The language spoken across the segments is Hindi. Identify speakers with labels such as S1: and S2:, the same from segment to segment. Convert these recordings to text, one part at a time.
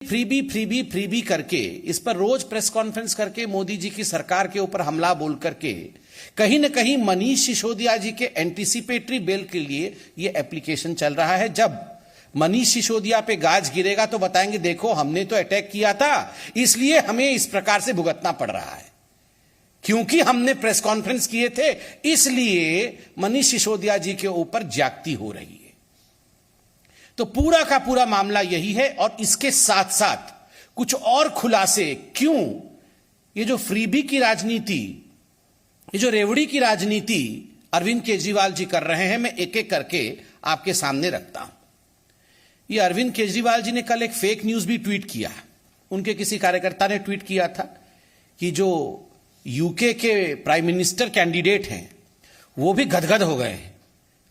S1: फ्रीबी करके इस पर रोज प्रेस कॉन्फ्रेंस करके मोदी जी की सरकार के ऊपर हमला बोल करके कहीं न कहीं मनीष सिसोदिया जी के एंटीसिपेटरी बेल के लिए यह एप्लीकेशन चल रहा है। जब मनीष सिसोदिया पे गाज गिरेगा तो बताएंगे देखो हमने तो अटैक किया था, इसलिए हमें इस प्रकार से भुगतना पड़ रहा है, क्योंकि हमने प्रेस कॉन्फ्रेंस किए थे, इसलिए मनीष सिसोदिया जी के ऊपर ज्यादती हो रही है। तो पूरा का पूरा मामला यही है। और इसके साथ साथ कुछ और खुलासे, क्यों ये जो फ्रीबी की राजनीति, ये जो रेवड़ी की राजनीति अरविंद केजरीवाल जी कर रहे हैं, मैं एक एक करके आपके सामने रखता हूं। ये अरविंद केजरीवाल जी ने कल एक फेक न्यूज भी ट्वीट किया। उनके किसी कार्यकर्ता ने ट्वीट किया था कि जो यूके के प्राइम मिनिस्टर कैंडिडेट हैं वो भी गदगद हो गए हैं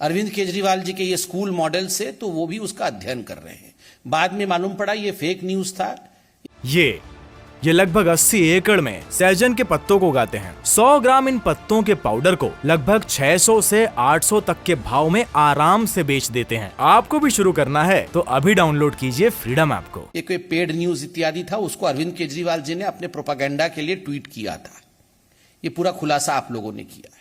S1: अरविंद केजरीवाल जी के ये स्कूल मॉडल से, तो वो भी उसका अध्ययन कर रहे हैं। बाद में मालूम पड़ा ये फेक न्यूज था।
S2: ये लगभग 80 एकड़ में सहजन के पत्तों को उगाते हैं। 100 ग्राम इन पत्तों के पाउडर को लगभग 600 से 800 तक के भाव में आराम से बेच देते हैं। आपको भी शुरू करना है तो अभी डाउनलोड कीजिए फ्रीडम ऐप को।
S1: एक पेड न्यूज इत्यादि था, उसको अरविंद केजरीवाल जी ने अपने प्रोपागेंडा के लिए ट्वीट किया था। ये पूरा खुलासा आप लोगों ने किया है।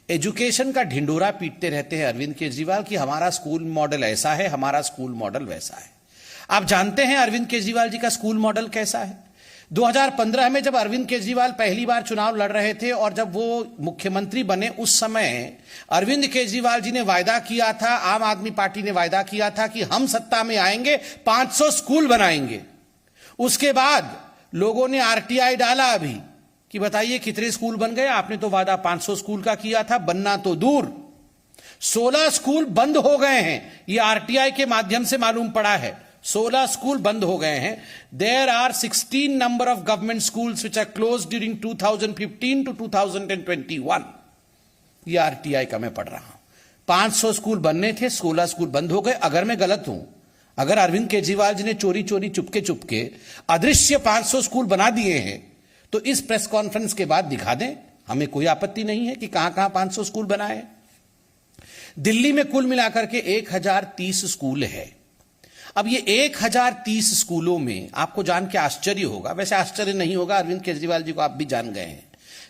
S1: एजुकेशन का ढिंडोरा पीटते रहते हैं अरविंद केजरीवाल कि हमारा स्कूल मॉडल ऐसा है, हमारा स्कूल मॉडल वैसा है। आप जानते हैं अरविंद केजरीवाल जी का स्कूल मॉडल कैसा है? 2015 में जब अरविंद केजरीवाल पहली बार चुनाव लड़ रहे थे और जब वो मुख्यमंत्री बने, उस समय अरविंद केजरीवाल जी ने वायदा किया था, आम आदमी पार्टी ने वायदा किया था कि हम सत्ता में आएंगे 500 स्कूल बनाएंगे। उसके बाद लोगों ने आरटीआई डाला अभी कि बताइए कितने स्कूल बन गए। आपने तो वादा 500 स्कूल का किया था, बनना तो दूर 16 स्कूल बंद हो गए हैं। ये आरटीआई के माध्यम से मालूम पड़ा है, 16 स्कूल बंद हो गए हैं। There are 16 number of government schools which are closed during 2015 to 2021। ये आरटीआई का मैं पढ़ रहा हूं। 500 स्कूल बनने थे, 16 स्कूल बंद हो गए। अगर मैं गलत हूं, अगर अरविंद केजरीवाल जी ने चोरी चोरी चुपके चुपके अदृश्य 500 स्कूल बना दिए हैं तो इस प्रेस कॉन्फ्रेंस के बाद दिखा दें, हमें कोई आपत्ति नहीं है कि कहां 500 स्कूल बनाए। दिल्ली में कुल मिलाकर के 1030 स्कूल है। अब ये 1030 स्कूलों में आपको जान के आश्चर्य होगा, वैसे आश्चर्य नहीं होगा, अरविंद केजरीवाल जी को आप भी जान गए हैं,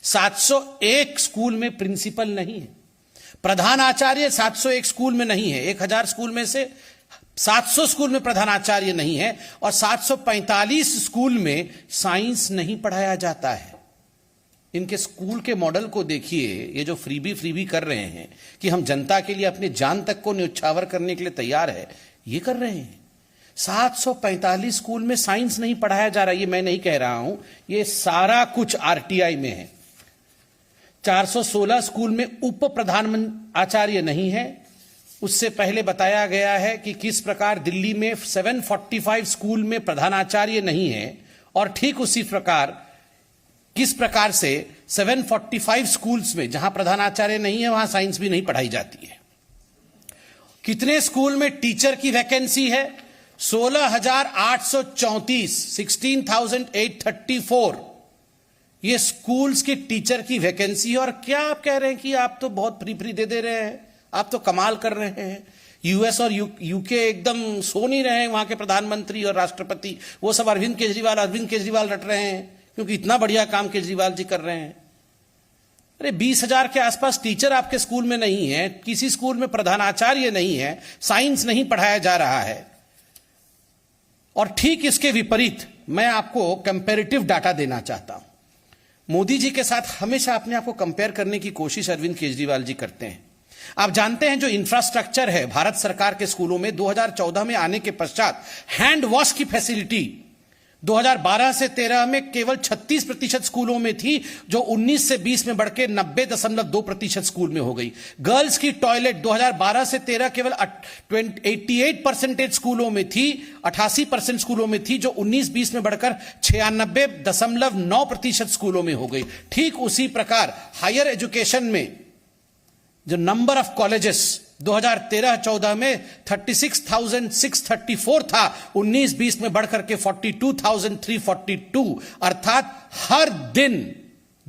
S1: 701 स्कूल में प्रिंसिपल नहीं है, प्रधानाचार्य 701 स्कूल में नहीं है। 1000 स्कूल में से 700 स्कूल में प्रधानाचार्य नहीं है और 745 स्कूल में साइंस नहीं पढ़ाया जाता है। इनके स्कूल के मॉडल को देखिए। ये जो फ्रीबी कर रहे हैं कि हम जनता के लिए अपने जान तक को न्यौछावर करने के लिए तैयार है, ये कर रहे हैं। 745 स्कूल में साइंस नहीं पढ़ाया जा रहा, ये मैं नहीं कह रहा हूं, ये सारा कुछ आरटीआई में है। 416 स्कूल में उप प्रधानाचार्य नहीं है। उससे पहले बताया गया है कि किस प्रकार दिल्ली में 745 स्कूल में प्रधानाचार्य नहीं है और ठीक उसी प्रकार किस प्रकार से 745 स्कूल्स में जहां प्रधानाचार्य नहीं है वहां साइंस भी नहीं पढ़ाई जाती है। कितने स्कूल में टीचर की वैकेंसी है? 16,834, 16,834 ये स्कूल्स के टीचर की वैकेंसी। और क्या आप कह रहे हैं कि आप तो बहुत फ्री दे दे रहे हैं, आप तो कमाल कर रहे हैं। यूएस और यूके एकदम सो नहीं रहे हैं, वहां के प्रधानमंत्री और राष्ट्रपति, वो सब अरविंद केजरीवाल रट रहे हैं क्योंकि इतना बढ़िया काम केजरीवाल जी कर रहे हैं। अरे 20,000 के आसपास टीचर आपके स्कूल में नहीं है, किसी स्कूल में प्रधानाचार्य नहीं है, साइंस नहीं पढ़ाया जा रहा है। और ठीक इसके विपरीत मैं आपको कंपैरेटिव डाटा देना चाहता हूं। मोदी जी के साथ हमेशा अपने आप को कंपेयर करने की कोशिश अरविंद केजरीवाल जी करते हैं। आप जानते हैं जो इंफ्रास्ट्रक्चर है भारत सरकार के स्कूलों में, 2014 में आने के पश्चात हैंड वॉश की फैसिलिटी 2012 से 13 में केवल 36% स्कूलों में थी, जो 19 से 20 में बढ़ के 90.2% स्कूल में हो गई। गर्ल्स की टॉयलेट 2012 से 13 केवल 88% स्कूलों में थी, 88% स्कूलों में थी, जो 19-20 में बढ़कर 96.9% स्कूलों में हो गई। ठीक उसी प्रकार हायर एजुकेशन में जो नंबर ऑफ कॉलेजेस 2013-14 में 36,634 था, 19-20 में बढ़कर के 42,342, अर्थात हर दिन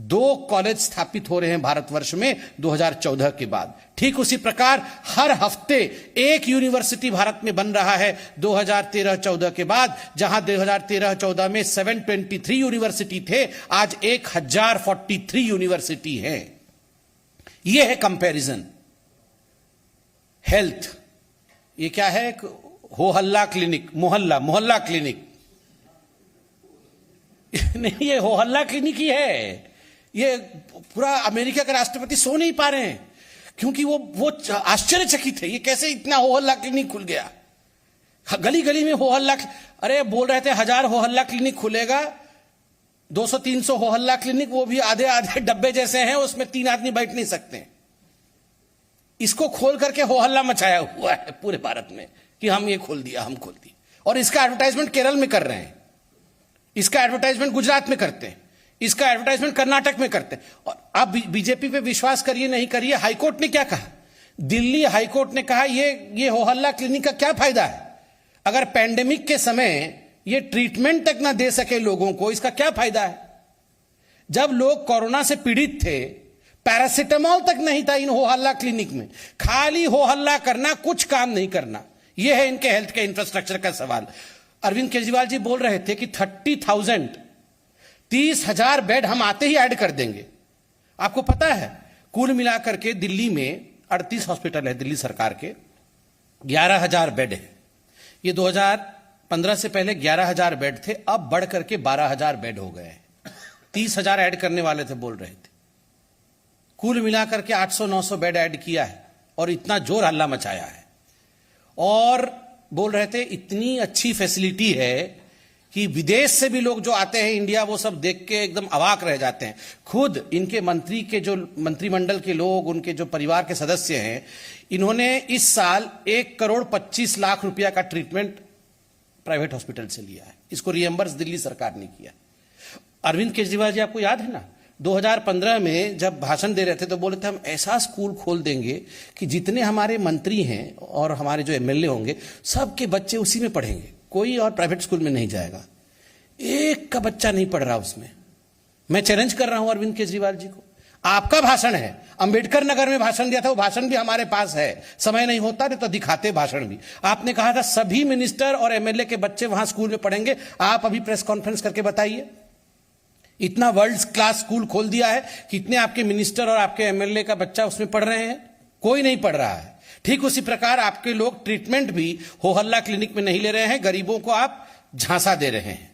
S1: 2 कॉलेज स्थापित हो रहे हैं भारतवर्ष में 2014 के बाद। ठीक उसी प्रकार हर हफ्ते एक यूनिवर्सिटी भारत में बन रहा है 2013-14 के बाद। जहां 2013-14 में 723 यूनिवर्सिटी थे, आज 1043 यूनिवर्सिटी है। यह है कंपैरिजन। हेल्थ, ये क्या है? हो हल्ला क्लिनिक, मोहल्ला क्लिनिक नहीं, ये हो हल्ला क्लिनिक ही है। ये पूरा अमेरिका के राष्ट्रपति सो नहीं पा रहे हैं, क्योंकि वो आश्चर्यचकित है, ये कैसे इतना हो हल्ला क्लिनिक खुल गया। गली गली में हो हल्ला, अरे बोल रहे थे 1000 हो हल्ला क्लिनिक खुलेगा, 200-300 हो हल्ला क्लिनिक, वो भी आधे आधे डब्बे जैसे हैं, उसमें 3 आदमी बैठ नहीं सकते। इसको खोल करके हो हल्ला मचाया हुआ है पूरे भारत में कि हम ये खोल दिया, हम खोल दिया। और इसका एडवर्टाइजमेंट केरल में कर रहे हैं, इसका एडवर्टाइजमेंट गुजरात में करते हैं, इसका एडवर्टाइजमेंट कर्नाटक में करते हैं। और आप बीजेपी पे विश्वास करिए नहीं करिए, हाईकोर्ट ने क्या कहा? दिल्ली हाईकोर्ट ने कहा ये हो हल्ला क्लिनिक का क्या फायदा है? अगर पैंडेमिक के समय ये ट्रीटमेंट तक ना दे सके लोगों को, इसका क्या फायदा है? जब लोग कोरोना से पीड़ित थे, पैरासिटामोल तक नहीं था इन हो हल्ला क्लिनिक में। खाली हो हल्ला करना, कुछ काम नहीं करना, यह है इनके हेल्थ के इंफ्रास्ट्रक्चर का सवाल। अरविंद केजरीवाल जी बोल रहे थे कि 30,000 बेड हम आते ही ऐड कर देंगे। आपको पता है कुल मिलाकर के दिल्ली में 38 हॉस्पिटल है, दिल्ली सरकार के 11,000 बेड है। ये 2015 से पहले 11,000 बेड थे, अब बढ़ करके 12,000 बेड हो गए हैं। 30,000 ऐड करने वाले थे, बोल रहे थे। कुल मिलाकर के 800-900 बेड ऐड किया है और इतना जोर हल्ला मचाया है। और बोल रहे थे इतनी अच्छी फैसिलिटी है कि विदेश से भी लोग जो आते हैं इंडिया, वो सब देख के एकदम अवाक रह जाते हैं। खुद इनके मंत्री के जो मंत्रिमंडल के लोग, उनके जो परिवार के सदस्य हैं, इन्होंने इस साल 1,25,00,000 रुपया का ट्रीटमेंट प्राइवेट हॉस्पिटल से लिया है। इसको रिएम्बर्स दिल्ली सरकार ने किया। अरविंद केजरीवाल जी, आपको याद है ना, 2015 में जब भाषण दे रहे थे तो बोले थे हम ऐसा स्कूल खोल देंगे कि जितने हमारे मंत्री हैं और हमारे जो एमएलए होंगे, सबके बच्चे उसी में पढ़ेंगे, कोई और प्राइवेट स्कूल में नहीं जाएगा। एक का बच्चा नहीं पढ़ रहा उसमें। मैं चैलेंज कर रहा हूं अरविंद केजरीवाल जी को, आपका भाषण है, अंबेडकर नगर में भाषण दिया था, वो भाषण भी हमारे पास है, समय नहीं होता नहीं तो दिखाते भाषण भी। आपने कहा था सभी मिनिस्टर और एमएलए के बच्चे वहां स्कूल में पढ़ेंगे। आप अभी प्रेस कॉन्फ्रेंस करके बताइए, इतना वर्ल्ड क्लास स्कूल खोल दिया है, कितने आपके मिनिस्टर और आपके एमएलए का बच्चा उसमें पढ़ रहे हैं? कोई नहीं पढ़ रहा है। ठीक उसी प्रकार आपके लोग ट्रीटमेंट भी हो हल्ला क्लिनिक में नहीं ले रहे हैं, गरीबों को आप झांसा दे रहे हैं।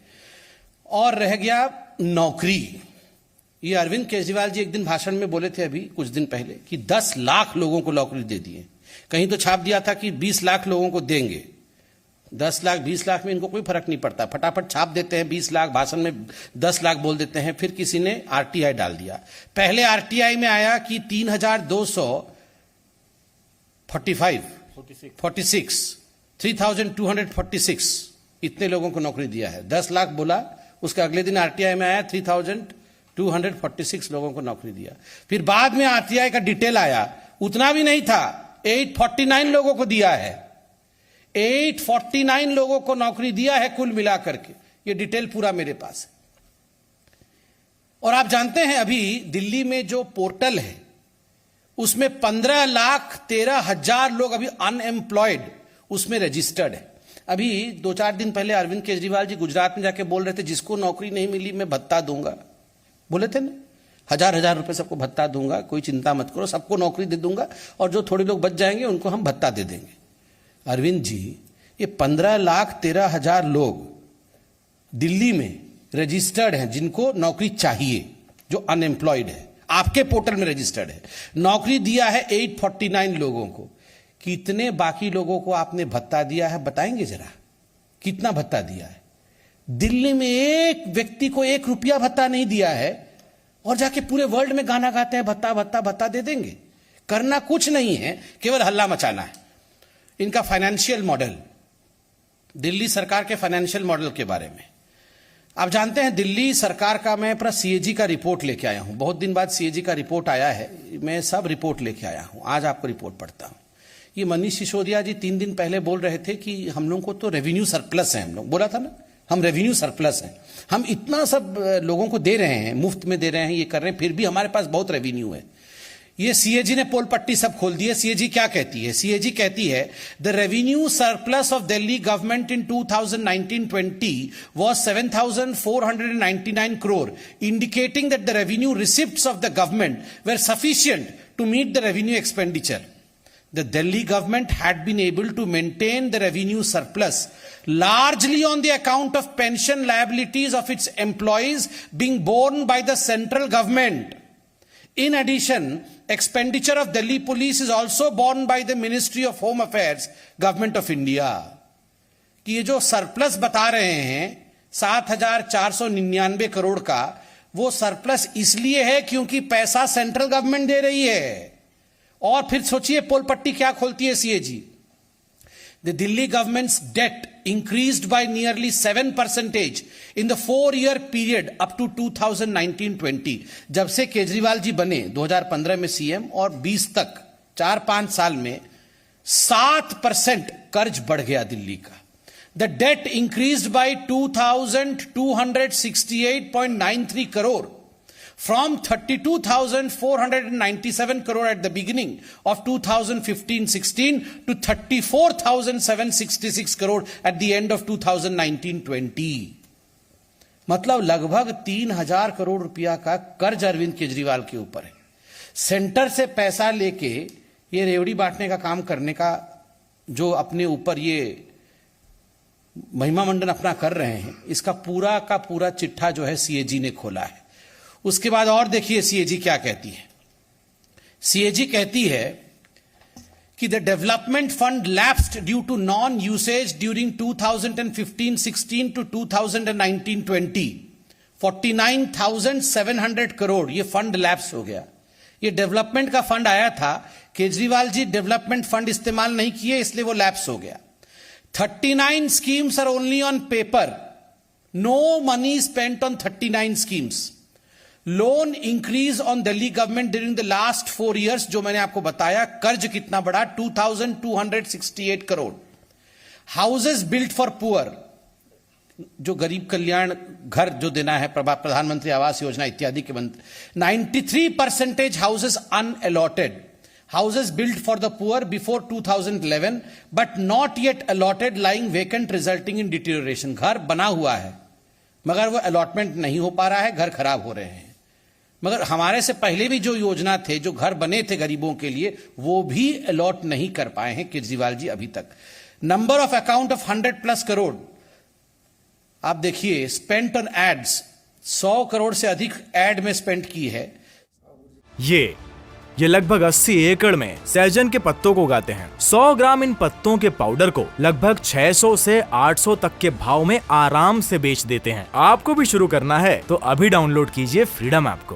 S1: और रह गया नौकरी। ये अरविंद केजरीवाल जी एक दिन भाषण में बोले थे अभी कुछ दिन पहले कि 10 लाख लोगों को नौकरी दे दिए। कहीं तो छाप दिया था कि 20 लाख लोगों को देंगे। 10 लाख 20 लाख में इनको कोई फर्क नहीं पड़ता, फटाफट छाप देते हैं 20 लाख, भाषण में 10 लाख बोल देते हैं। फिर किसी ने आरटीआई डाल दिया। पहले आरटीआई में आया कि 3,246 इतने लोगों को नौकरी दिया है। 10 लाख बोला, उसके अगले दिन आरटीआई में आया 3,246 लोगों को नौकरी दिया। फिर बाद में आरटीआई का डिटेल आया, उतना भी नहीं था, 849 लोगों को दिया है। 849 लोगों को नौकरी दिया है कुल मिलाकर के। ये डिटेल पूरा मेरे पास है। और आप जानते हैं अभी दिल्ली में जो पोर्टल है उसमें 15,13,000 लोग अभी अनएम्प्लॉयड उसमें रजिस्टर्ड है। अभी 2-4 दिन पहले अरविंद केजरीवाल जी गुजरात में जाके बोल रहे थे जिसको नौकरी नहीं मिली मैं भत्ता दूंगा, बोले थे ना, 1,000 रुपए सबको भत्ता दूंगा, कोई चिंता मत करो, सबको नौकरी दे दूंगा और जो थोड़े लोग बच जाएंगे उनको हम भत्ता दे देंगे। अरविंद जी, ये 15,13,000 लोग दिल्ली में रजिस्टर्ड हैं जिनको नौकरी चाहिए, जो अनएम्प्लॉयड है, आपके पोर्टल में रजिस्टर्ड है। नौकरी दिया है 849 लोगों को। कितने बाकी लोगों को आपने भत्ता दिया है बताएंगे जरा, कितना भत्ता दिया है? दिल्ली में एक व्यक्ति को 1 रुपया भत्ता नहीं दिया है और जाके पूरे वर्ल्ड में गाना गाते हैं भत्ता भत्ता भत्ता दे देंगे। करना कुछ नहीं है, केवल हल्ला मचाना है। इनका फाइनेंशियल मॉडल, दिल्ली सरकार के फाइनेंशियल मॉडल के बारे में आप जानते हैं, दिल्ली सरकार का मैं अपना सीएजी का रिपोर्ट लेके आया हूं। बहुत दिन बाद सीएजी का रिपोर्ट आया है, मैं सब रिपोर्ट लेके आया हूं। आज आपको रिपोर्ट पढ़ता हूं। ये मनीष सिसोदिया जी 3 दिन पहले बोल रहे थे कि हम लोग को तो रेवेन्यू सरप्लस है, हम लोग बोला था ना, हम रेवेन्यू सरप्लस हैं, हम इतना सब लोगों को दे रहे हैं, मुफ्त में दे रहे हैं, ये कर रहे हैं, फिर भी हमारे पास बहुत रेवेन्यू है। ये सीएजी ने पोल पट्टी सब खोल दी है। सीएजी क्या कहती है? सीएजी कहती है the revenue surplus of Delhi government in 2019-20 was 7,499 crore, indicating that the revenue receipts of the government were sufficient to meet the revenue expenditure. The Delhi government had been able to maintain the revenue surplus largely on the account of pension liabilities of its employees being borne by the central government. In addition, expenditure of Delhi police is also borne by the Ministry of Home Affairs, Government of India. कि ये जो सरप्लस बता रहे हैं 7,499 करोड़ का, वो सरप्लस इसलिए है क्योंकि पैसा सेंट्रल गवर्नमेंट दे रही है। और फिर सोचिए पोल पट्टी क्या खोलती है CAG. The Delhi government's debt increased by nearly 7% in the 4-year period up to 2019-20. जब से केजरीवाल जी बने 2015 में सीएम और 20 तक 4-5 साल में 7% कर्ज बढ़ गया दिल्ली का। The debt increased by 2,268.93 crore from 32,497 crore at the beginning of 2015-16 to 34,766 crore at the end of 2019-20. मतलब लगभग 3,000 करोड़ रुपया का कर्ज अरविंद केजरीवाल के ऊपर है। सेंटर से पैसा लेके ये रेवड़ी बांटने का काम करने का जो अपने ऊपर ये महिमा मंडन अपना कर रहे हैं, इसका पूरा का पूरा चिट्ठा जो है सीएजी ने खोला है। उसके बाद और देखिए सीएजी क्या कहती है। सीएजी कहती है कि the development fund lapsed due to non usage during 2015-16 to 2019-20 49,700 करोड़ ये फंड लैप्स हो गया। ये डेवलपमेंट का फंड आया था, केजरीवाल जी डेवलपमेंट फंड इस्तेमाल नहीं किए इसलिए वो लैप्स हो गया। 39 schemes are only on paper, no money spent on 39 schemes. Loan increase on Delhi government during the last 4 years, जो मैंने आपको बताया। कर्ज कितना बढ़ा? 2,268 crore. Houses built for poor, जो गरीब कल्याण घर जो देना है, प्रधानमंत्री आवास योजना इत्यादि के बंद, 93% houses unallotted. Houses built for the poor before 2011 but not yet allotted lying vacant resulting in deterioration. घर बना हुआ है मगर वो अलॉटमेंट नहीं हो पा रहा है, घर खराब हो रहे हैं। मगर हमारे से पहले भी जो योजना थे, जो घर बने थे गरीबों के लिए, वो भी अलॉट नहीं कर पाए हैं केजरीवाल जी अभी तक। Number of account of 100+ crore आप देखिए। स्पेंट ऑन एड्स, 100 करोड़ से अधिक एड में स्पेंड की है।
S2: ये लगभग 80 एकड़ में सहजन के पत्तों को उगाते हैं। 100 ग्राम इन पत्तों के पाउडर को लगभग 600 से 800 तक के भाव में आराम से बेच देते हैं। आपको भी शुरू करना है तो अभी डाउनलोड कीजिए फ्रीडम ऐप को।